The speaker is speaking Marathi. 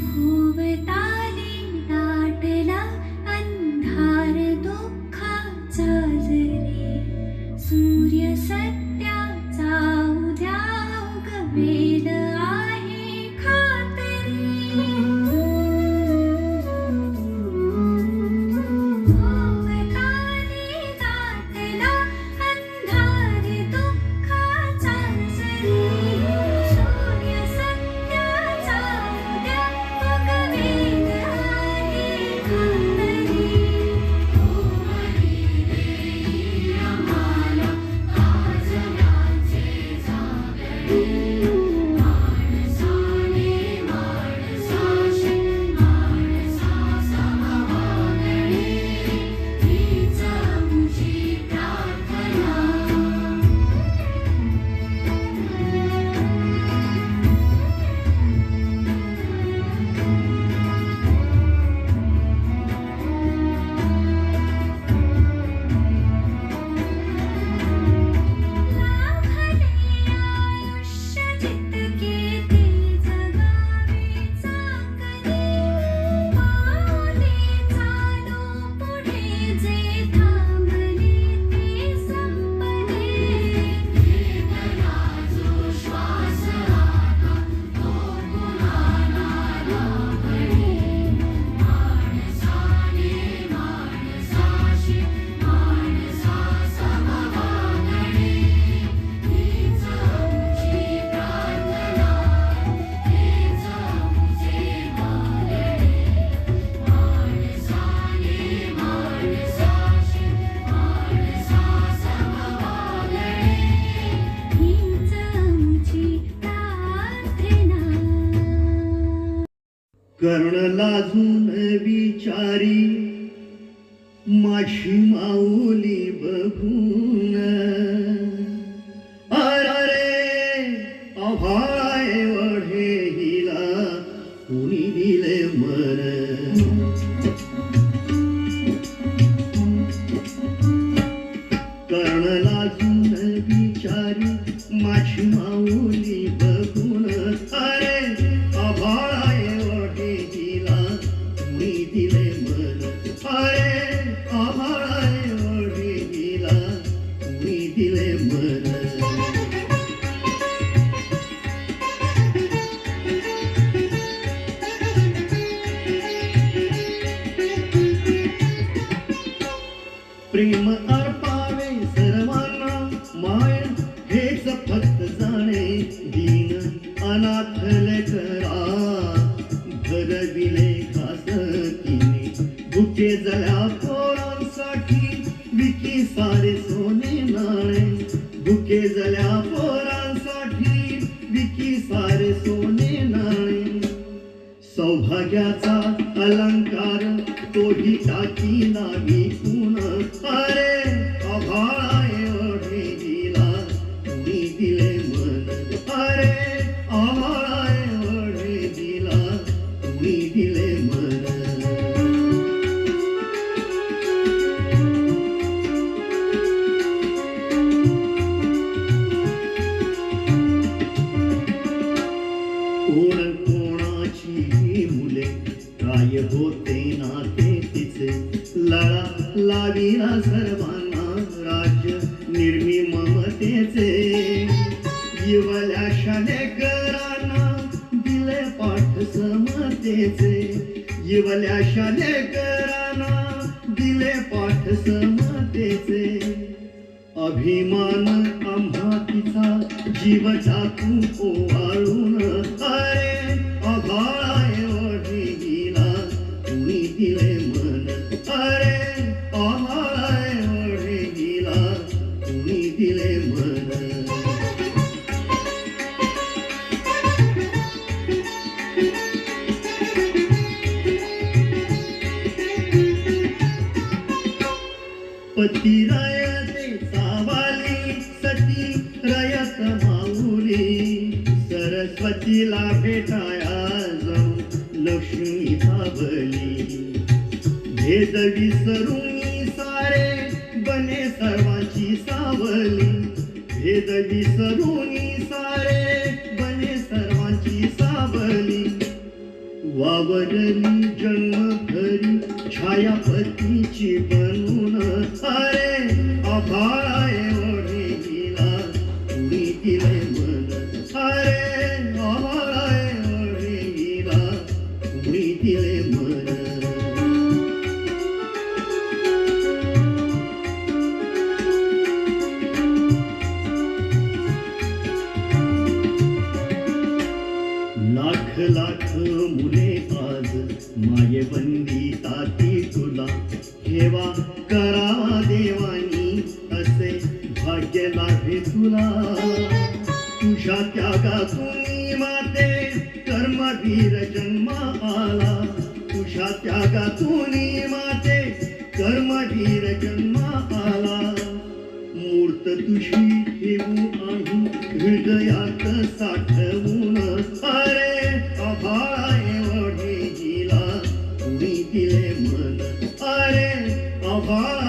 भोवताली दाटला अंधार दुःखाचा जरी, सूर्य सत्याचा उद्या उगवेल आहे खात्री. भोवताली दाटला अंधार दुःखाचा जरी, सूर्य सत्याचा उद्या उगवेल आहे खात्री. कर्ण लाजून विचारी माझी माऊली बघून, अरे आभाळ वढे हिला कुणी दिले मन. कर्ण लाजून विचारी माझी माऊली बघून, अरे आभाळ दिले मन. अरे आभाळ ओढे गेला कुणी दिले मन. प्रेम अर्पावे सर्वांना माय हेच फक्त जाणे. दीन अनाथ लेकरा भरविले भुके जल्या पोरांसाठी विकी सारे सोने नाणे. भुके जल्या पोरांसाठी विकी सारे सोने नाणे. सौभाग्याचा अलंकार तोही टाकी नाही कुण. अरे आभाळ ओढे गेला कुणी दिले मन. अरे आभाळ ओढे गेला कुणी दिले मन. कोण कोणाची मुले काय होते नाते तिचे. लळा लाविला सर्वांना राज्य निर्मी ममतेचे. इवल्याशा लेकरांना दिले पाठ समतेचे. इवल्याशा लेकरांना दिले पाठ समतेचे. अभिमान आम्हा तिचा जीव टाकून ओवाळून. अरे आभाळ ओढे गेला कुणी दिले मन. अरे आभाळ ओढे गेला कुणी दिले मन. पती रयते सावाली सती रयत माऊली. सरस्वतीला भेटाया जाऊ लक्ष्मी भाबली. भेद विसरून सारे बने सर्वांची सावली. भेद विसरून सारे बने सर्वांची सावली. वावरली जन्मभरी छायापतीची बनून अरे आभाळाए ओढीला कुणी दिले मन अरे आभाळाए ओढीला कुणी दिले मन लाख लाख मुले आज मायेबंदी ताती तुला ठेवा करावा देवानी असे भाग्य लाभे तुला तुझ्या त्यागातून माते कर्मवीर जन्मा आला तुझ्या त्यागातून माते कर्मवीर जन्मा आला मूर्त तुझी ठेवू आम्ही हृदयात साठवून अरे आभाळाए ओढीला कुणी दिले मन अरे आभाळ